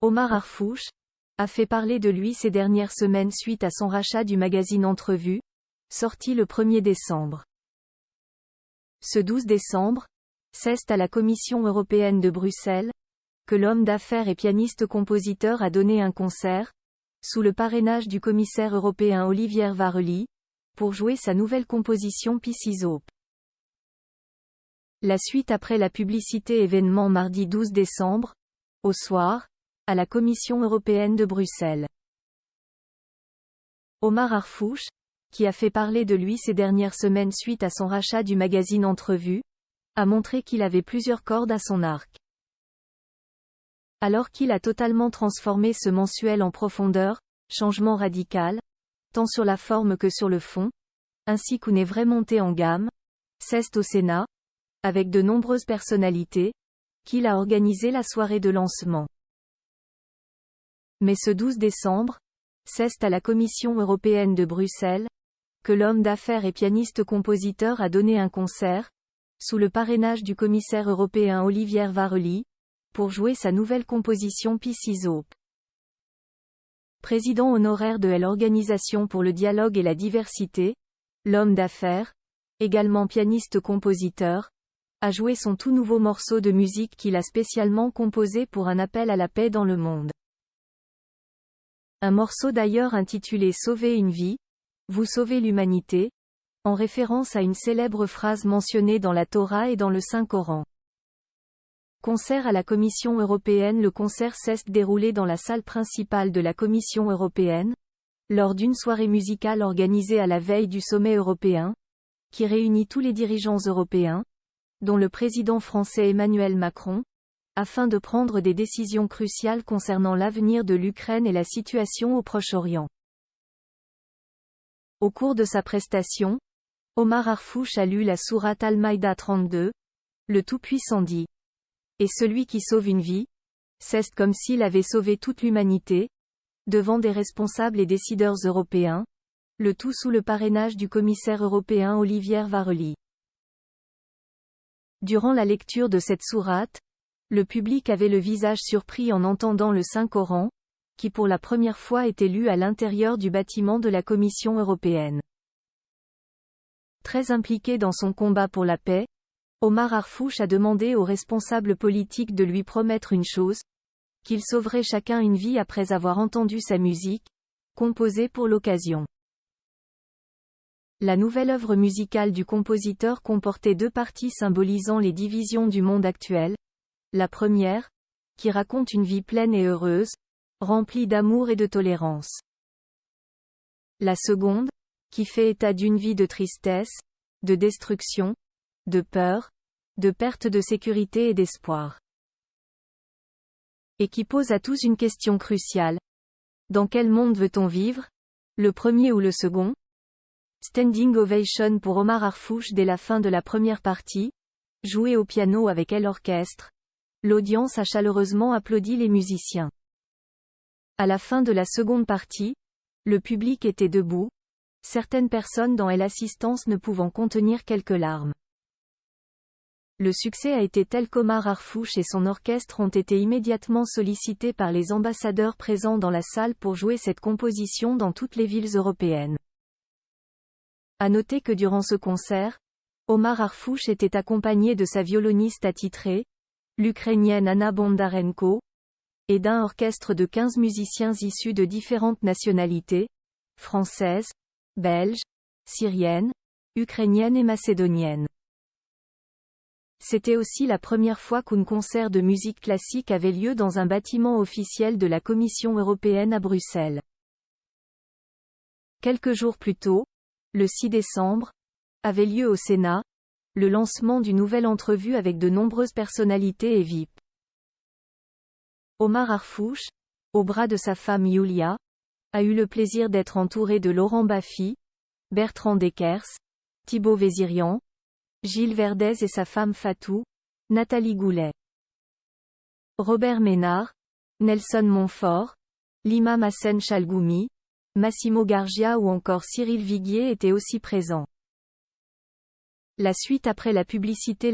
Omar Harfouch a fait parler de lui ces dernières semaines suite à son rachat du magazine Entrevue, sorti le 1er décembre. Ce 12 décembre, c'est à la Commission européenne de Bruxelles que l'homme d'affaires et pianiste-compositeur a donné un concert, sous le parrainage du commissaire européen Olivier Varhelyi, pour jouer sa nouvelle composition Pieces Hope. La suite après la publicité événement mardi 12 décembre, au soir, à la Commission européenne de Bruxelles. Omar Harfouch, qui a fait parler de lui ces dernières semaines suite à son rachat du magazine Entrevue, a montré qu'il avait plusieurs cordes à son arc. Alors qu'il a totalement transformé ce mensuel en profondeur, changement radical, tant sur la forme que sur le fond, ainsi qu'une vraie montée en gamme, c'est au Sénat, avec de nombreuses personnalités, qu'il a organisé la soirée de lancement. Mais ce 12 décembre, c'est à la Commission européenne de Bruxelles que l'homme d'affaires et pianiste-compositeur a donné un concert, sous le parrainage du commissaire européen Olivier Varhelyi, pour jouer sa nouvelle composition Pieces Hope. Président honoraire de l'Organisation pour le dialogue et la diversité, l'homme d'affaires, également pianiste-compositeur, a joué son tout nouveau morceau de musique qu'il a spécialement composé pour un appel à la paix dans le monde. Un morceau d'ailleurs intitulé Sauver une vie, vous sauvez l'humanité, en référence à une célèbre phrase mentionnée dans la Torah et dans le Saint-Coran. Concert à la Commission européenne. Le concert s'est déroulé dans la salle principale de la Commission européenne, lors d'une soirée musicale organisée à la veille du sommet européen, qui réunit tous les dirigeants européens, dont le président français Emmanuel Macron, afin de prendre des décisions cruciales concernant l'avenir de l'Ukraine et la situation au Proche-Orient. Au cours de sa prestation, Omar Harfouch a lu la sourate Al-Maïda 32, le Tout-Puissant dit. Et celui qui sauve une vie, c'est comme s'il avait sauvé toute l'humanité, devant des responsables et décideurs européens, le tout sous le parrainage du commissaire européen Olivier Varhelyi. Durant la lecture de cette sourate, le public avait le visage surpris en entendant le Saint-Coran, qui pour la première fois était lu à l'intérieur du bâtiment de la Commission européenne. Très impliqué dans son combat pour la paix, Omar Harfouch a demandé aux responsables politiques de lui promettre une chose, qu'ils sauveraient chacun une vie après avoir entendu sa musique, composée pour l'occasion. La nouvelle œuvre musicale du compositeur comportait deux parties symbolisant les divisions du monde actuel. La première, qui raconte une vie pleine et heureuse, remplie d'amour et de tolérance. La seconde, qui fait état d'une vie de tristesse, de destruction, de peur, de perte de sécurité et d'espoir. Et qui pose à tous une question cruciale. Dans quel monde veut-on vivre? Le premier ou le second? Standing ovation pour Omar Harfouch dès la fin de la première partie, joué au piano avec l'orchestre. L'audience a chaleureusement applaudi les musiciens. À la fin de la seconde partie, le public était debout, certaines personnes dans l'assistance ne pouvant contenir quelques larmes. Le succès a été tel qu'Omar Harfouch et son orchestre ont été immédiatement sollicités par les ambassadeurs présents dans la salle pour jouer cette composition dans toutes les villes européennes. À noter que durant ce concert, Omar Harfouch était accompagné de sa violoniste attitrée, l'Ukrainienne Anna Bondarenko, et d'un orchestre de 15 musiciens issus de différentes nationalités, françaises, belges, syriennes, ukrainiennes et macédoniennes. C'était aussi la première fois qu'un concert de musique classique avait lieu dans un bâtiment officiel de la Commission européenne à Bruxelles. Quelques jours plus tôt, le 6 décembre, avait lieu au Sénat, le lancement d'une nouvelle entrevue avec de nombreuses personnalités et VIP. Omar Harfouch, au bras de sa femme Yulia, a eu le plaisir d'être entouré de Laurent Baffy, Bertrand Deckers, Thibaut Vézirian, Gilles Verdez et sa femme Fatou, Nathalie Goulet. Robert Ménard, Nelson Montfort, l'imam Hassen Chalgoumi, Massimo Gargia ou encore Cyril Viguier étaient aussi présents. La suite après la publicité.